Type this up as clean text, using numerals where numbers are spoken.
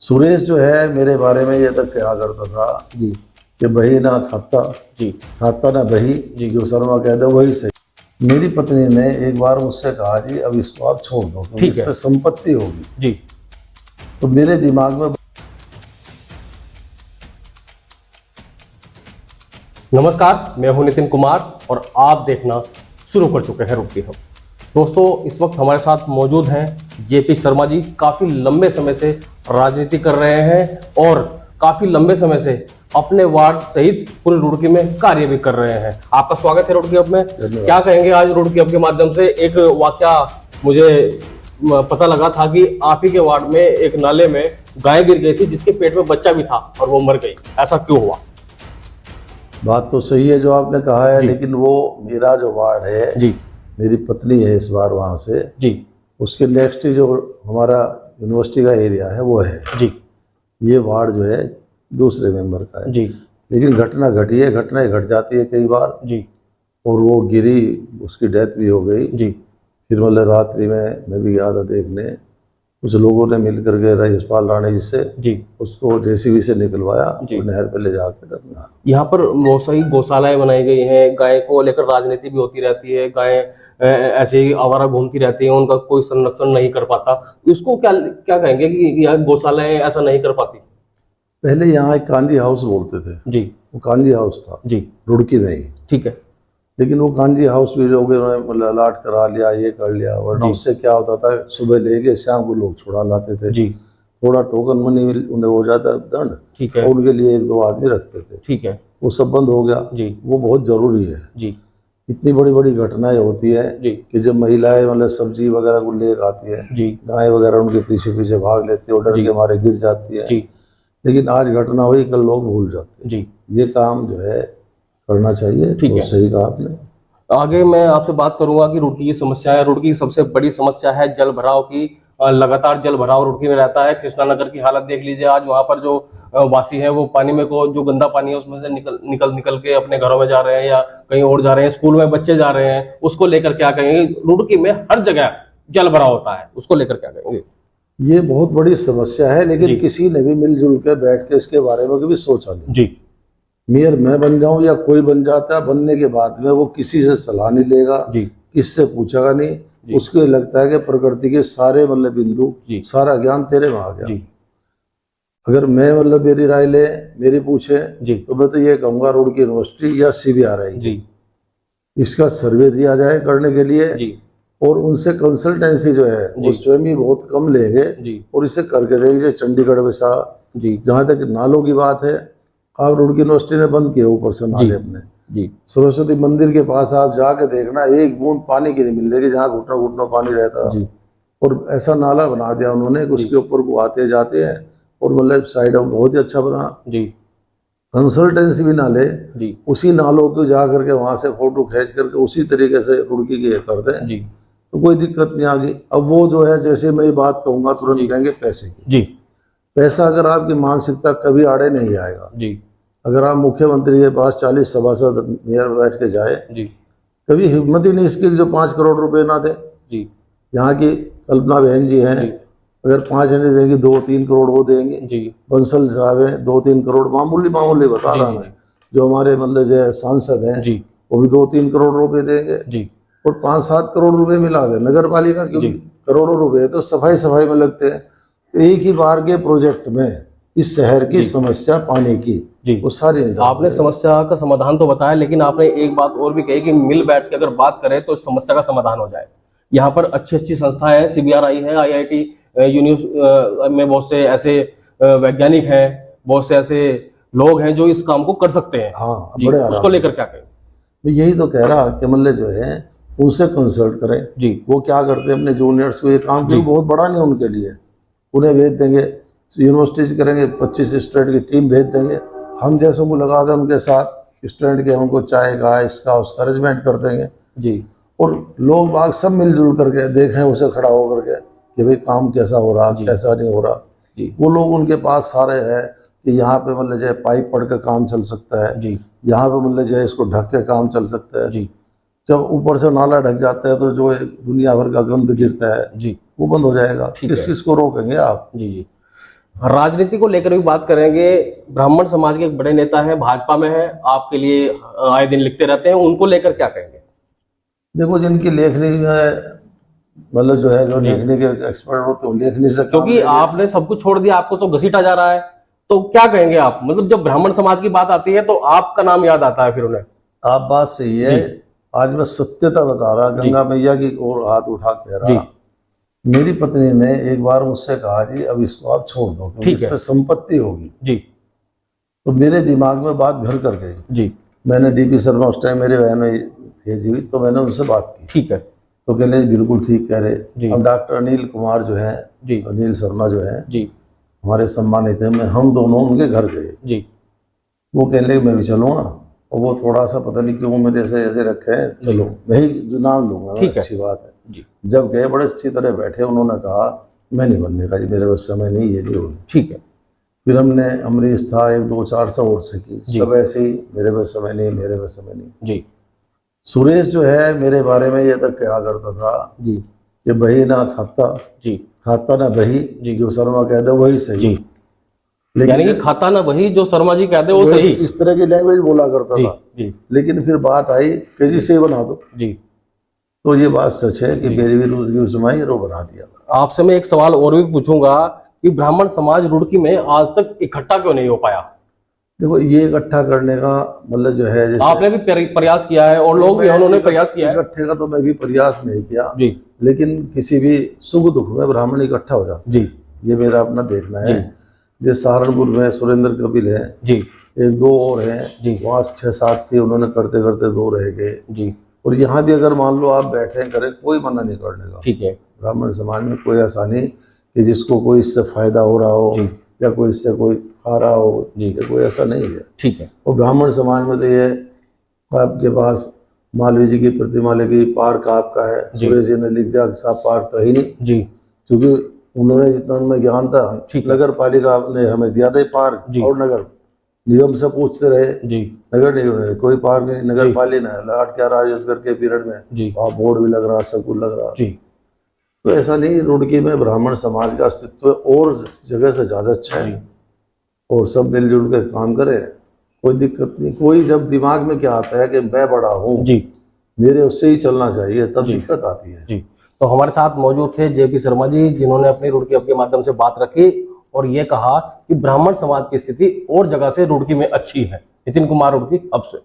सुरेश जो है मेरे बारे में ये तक कहा करता था जी कि बही ना खाता, जी खाता ना बही, जी। जो शर्मा कहते हैं वही सही। मेरी पत्नी ने एक बार मुझसे कहा जी अब इसको आप छोड़ दो क्योंकि ठीक इस है। पे संपत्ति होगी। जी तो मेरे दिमाग में नमस्कार, मैं हूं नितिन कुमार और आप देखना शुरू कर चुके हैं रुड़की हब। दोस्तों, इस वक्त हमारे साथ मौजूद हैं जेपी शर्मा जी। काफ़ी लंबे समय से राजनीति कर रहे हैं और काफ़ी लंबे समय से अपने वार्ड सहित पूरे रुड़की में कार्य भी कर रहे हैं। आपका स्वागत है रुड़की हब में। क्या कहेंगे आज रुड़की हब के माध्यम से? एक वाकया मुझे पता लगा था कि आप ही के वार्ड में एक नाले में गाय गिर गई थी जिसके पेट में बच्चा भी था और वो मर गई। ऐसा क्यों हुआ? बात तो सही है जो आपने कहा है, जी। लेकिन वो मेरा जो वार्ड है, जी मेरी पत्नी है इस बार वहाँ से, जी उसके नेक्स्ट ही जो हमारा यूनिवर्सिटी का एरिया है वो है। जी ये वार्ड जो है दूसरे मेंबर का है। जी लेकिन घटना घटी है, घटनाएं घट जाती है कई बार, जी और वो गिरी, उसकी डेथ भी हो गई। जी फिर मतलब रात्रि में मैं भी गया था देखने, कुछ लोगों ने मिल करके रजपाल राणे जी से जी। उसको जेसीबी से निकलवाया जी। और नहर पे ले जाकर दफना। यहाँ पर बहुत सारी गौशालाएं बनाई गई हैं। गाय को लेकर राजनीति भी होती रहती है। गायें ऐसे ही आवारा घूमती रहती हैं, उनका कोई संरक्षण नहीं कर पाता। इसको क्या क्या कहेंगे कि यहाँ गौशालाएं ऐसा नहीं कर पाती? पहले यहाँ एक कांजी हाउस बोलते थे, जी वो कांजी हाउस था जी। रुड़की में ही। ठीक है। लेकिन वो कांजी हाउस भी लोग उन्होंने मतलब अलाट करा लिया, ये कर लिया, वरना जी। उससे क्या होता था, सुबह लेके शाम को लोग छुड़ा लाते थे। जी थोड़ा टोकन मनी उन्हें हो जाता दंड, ठीक है। और उनके लिए एक दो आदमी रखते थे। ठीक है। वो सब बंद हो गया। जी वो बहुत जरूरी है। जी इतनी बड़ी बड़ी घटनाएं होती है जी कि जब महिलाएं मतलब सब्जी वगैरह को लेकर आती है, जी गाय वगैरह उनके पीछे पीछे भाग लेती है और डर जी। के मारे गिर जाती है। जी लेकिन आज घटना हुई, कल लोग भूल जाते हैं। जी। ये काम जो है करना चाहिए। ठीक तो है। सही कहा आपने। आगे मैं आपसे बात करूंगा कि रुड़की की समस्या है। रुड़की की सबसे बड़ी समस्या है जल भराव की। लगातार जल भराव रुड़की में रहता है। कृष्णा नगर की हालत देख लीजिए। आज वहां पर जो वासी हैं वो पानी में को जो गंदा पानी है उसमें से निकल के अपने घरों में जा रहे हैं या कहीं और जा रहे हैं। स्कूल में बच्चे जा रहे हैं। उसको लेकर क्या कहेंगे? रुड़की में हर जगह जल भराव होता है, उसको लेकर क्या कहेंगे? ये बहुत बड़ी समस्या है, जी। लेकिन किसी ने भी मिलजुल के बैठ के इसके बारे में कभी सोचा नहीं। जी मेयर मैं बन जाऊं या कोई बन जाता है, बनने के बाद में वो किसी से सलाह नहीं लेगा, जी किससे पूछेगा जी। नहीं। उसको ये लगता है कि प्रकृति के सारे मतलब बिंदु, जी सारा ज्ञान तेरे में आ गया। जी अगर मैं मतलब मेरी राय ले, मेरी पूछे, जी तो मैं तो ये कहूंगा रुड़की यूनिवर्सिटी या CBRI जी इसका सर्वे दिया जाए करने के लिए, जी और उनसे कंसल्टेंसी जो है वो जी। स्वयं ही बहुत कम लेंगे जी और इसे करके देंगे। जैसे चंडीगढ़ वैसा। जी जहाँ तक नालों की बात है, आप रुड़की यूनिवर्सिटी ने बंद किए ऊपर से नाले अपने। जी सरस्वती मंदिर के पास आप जाके देखना, एक बूंद पानी की नहीं मिलेगी जहाँ घुटना घुटना पानी रहता। जी और ऐसा नाला बना दिया उन्होंने कि उसके ऊपर वो आते जाते हैं, और मतलब साइड में बहुत ही अच्छा बना। जी कंसल्टेंसी भी ना ले, जी उसी नालों को जा करके वहां से फोटो खींच करके उसी तरीके से रुड़की के कर दें जी तो कोई दिक्कत नहीं आगी। अब वो जो है, जैसे मैं ये बात कहूंगा जी। तुरंत कहेंगे पैसे की। जी पैसा अगर आपकी मानसिकता कभी आड़े नहीं आएगा। जी अगर आप मुख्यमंत्री के पास 40 सभासद मेयर बैठ के जाए, जी कभी हिम्मत ही नहीं इसकी जो 5 करोड़ रुपए ना दे। जी यहाँ की कल्पना बहन जी हैं, जी अगर 5 नहीं देंगी 2-3 करोड़ वो देंगे। जी बंसल साहब है, 2-3 करोड़, मामूली मामूली बता जी रहा जी मैं। जो हमारे मतलब जो है सांसद हैं, जी वो भी 2-3 करोड़ रुपए देंगे। जी और 5-7 करोड़ रुपए मिला दे नगर पालिका, क्योंकि जी। करोड़ों रुपए तो सफाई में लगते हैं। तो एक ही बार के प्रोजेक्ट में इस शहर की जी। समस्या पानी की जी। वो सारी निदान आपने हो जाएगी। समस्या का समाधान तो बताया, लेकिन आपने एक बात और भी कही कि मिल बैठ के अगर बात करें तो इस समस्या का समाधान हो जाए। यहाँ पर अच्छी अच्छी संस्थाएं हैं, CBRI है, IIT में बहुत से ऐसे वैज्ञानिक हैं, बहुत से ऐसे लोग हैं जो इस काम को कर सकते हैं। हाँ, जी, बड़े आराम उसको से। लेकर क्या कहें? मैं यही तो कह रहा कि मतलब जो है उनसे कंसल्ट करें। जी वो क्या करते हैं अपने जूनियर्स को, ये काम जी। क्यों बहुत बड़ा नहीं उनके लिए, उन्हें भेज देंगे यूनिवर्सिटी से करेंगे, 25 स्टूडेंट की टीम भेज देंगे, हम जैसों को लगा दें उनके साथ स्टूडेंट के, हमको चाय का इसका उसका अरेंजमेंट कर देंगे। जी और लोग बाग सब मिलजुल करके देखें उसे खड़ा होकर के कि भाई काम कैसा हो रहा, जी। कैसा नहीं हो रहा। जी वो लोग उनके पास सारे हैं कि यहाँ पे मतलब जो है पाइप पड़ के काम चल सकता है, जी यहाँ पे मतलब जो है इसको ढक के काम चल सकता है। जी जब ऊपर से नाला ढक जाता है तो जो है दुनिया भर का गंद गिरता है जी वो बंद हो जाएगा। ठीक किस है। चीज को रोकेंगे आप? जी जी। राजनीति को लेकर भी बात करेंगे। ब्राह्मण समाज के एक बड़े नेता है, भाजपा में है, आपके लिए आए दिन लिखते रहते हैं, उनको लेकर क्या कहेंगे? देखो, जिनकी लेखनी में मतलब जो है, जो लिखने के एक्सपर्ट होते हैं, वो लिखने से काम क्योंकि लेंगे। आपने सब कुछ छोड़ दिया, आपको तो घसीटा जा रहा है, तो क्या कहेंगे आप? मतलब जब ब्राह्मण समाज की बात आती है तो आपका नाम याद आता है फिर उन्हें। आप बात सही है। जी। आज मैं सत्यता बता रहा, जी। गंगा मैया की ओर हाथ उठा कह जी। रहा। मेरी पत्नी ने एक बार मुझसे कहा, जी अब इसको आप छोड़ दो, क्योंकि ठीक इस है। पे संपत्ति होगी। जी। तो मेरे दिमाग में बात घर कर गई। जी। मैंने डीपी शर्मा, उस टाइम मेरे बहन थे जीवित, तो मैंने उनसे बात की। ठीक है। तो कह रहे बिल्कुल ठीक कह जी। रहे। अब डॉक्टर अनिल कुमार जो है, जी। अनिल शर्मा जो है, जी। हमारे सम्मानित है, मैं हम दोनों उनके घर गए। जी। वो कहने लगे मैं भी चलूंगा, और वो थोड़ा सा पता नहीं क्यों मेरे से ऐसे रखे हैं, चलो मैं ही जो नाम लूंगा मैं, ठीक है। अच्छी बात है। जी। जब गए बड़े अच्छी तरह बैठे, उन्होंने कहा मैं नहीं बनने का, जी मेरे बस समय नहीं, ये नहीं होगी। ठीक है। फिर हमने अमरीश था, एक दो चार सौ और से की, जी। सब ऐसे ही, मेरे बस समय नहीं, मेरे बस समय नहीं। जी। सुरेश जो है मेरे बारे में ये तक कहा करता था जी। कि बही ना खाता, जी। खाता ना बही, जी। जो शर्मा कह दे वही सही। जी। यानी कि खाता ना वही, जो शर्मा जी कहते हैं वो वही सही। इस तरह की लैंग्वेज बोला करता जी। था। जी। लेकिन फिर बात आई कि जी से बना दो, जी। तो ये बात सच है कि जी। मेरी भी रोजी सुनाई, रो बना दिया। आपसे मैं एक सवाल और भी पूछूंगा कि ब्राह्मण समाज रुड़की में आज तक इकट्ठा क्यों नहीं हो पाया? देखो, ये इकट्ठा करने का मतलब जो है, जैसे आपने भी प्रयास किया है और लोग भी हैं, उन्होंने प्रयास किया है। इकट्ठे का तो मैं भी प्रयास नहीं किया जी। लेकिन किसी भी सुख दुख में ब्राह्मण इकट्ठा हो जाता जी। है, ये मेरा अपना देखना है। जी। जैसे सहारनपुर में सुरेंद्र कपिल है, जी। एक दो और हैं, जी। वहाँ 6-7 थे, उन्होंने करते करते 2 रह गए। जी। और यहाँ भी अगर मान लो आप बैठे करें, कोई मना नहीं करने का। ठीक है। ब्राह्मण समाज में कोई ऐसा नहीं कि जिसको कोई इससे फायदा हो रहा हो, जी। या कोई इससे कोई खा रहा हो, जी। या कोई ऐसा नहीं है। ठीक है। और ब्राह्मण समाज में तो ये आपके पास मालवीय जी की प्रतिमा लगी, पार्क आपका है, जी। सुरेश जी ने लिख दिया कि साहब पार्क तो ही नहीं, जी। क्योंकि उन्होंने जितना उनमें ज्ञान था, ठीक है। नगर पालिका ने हमें दिया था पार्क, जी। और नगर निगम से पूछते रहे, जी। नगर निगम ने कोई पार्क नहीं, नगर जी। पालिका है, लाट क्या राजेशगर के पीरियड में जी। वहाँ बोर्ड भी लग रहा, सब कुछ लग रहा। जी। तो ऐसा नहीं, रुड़की में ब्राह्मण समाज का अस्तित्व और जगह से ज्यादा अच्छा है, और सब मिलजुल के काम करे, कोई दिक्कत नहीं। कोई जब दिमाग में क्या आता है कि मैं बड़ा हूँ, जी। मेरे उससे ही चलना चाहिए, तब जी। दिक्कत आती है। जी। तो हमारे साथ मौजूद थे जेपी शर्मा जी, जिन्होंने अपनी रुड़की अब के माध्यम से बात रखी और ये कहा कि ब्राह्मण समाज की स्थिति और जगह से रुड़की में अच्छी है। नितिन कुमार रुड़की अब से।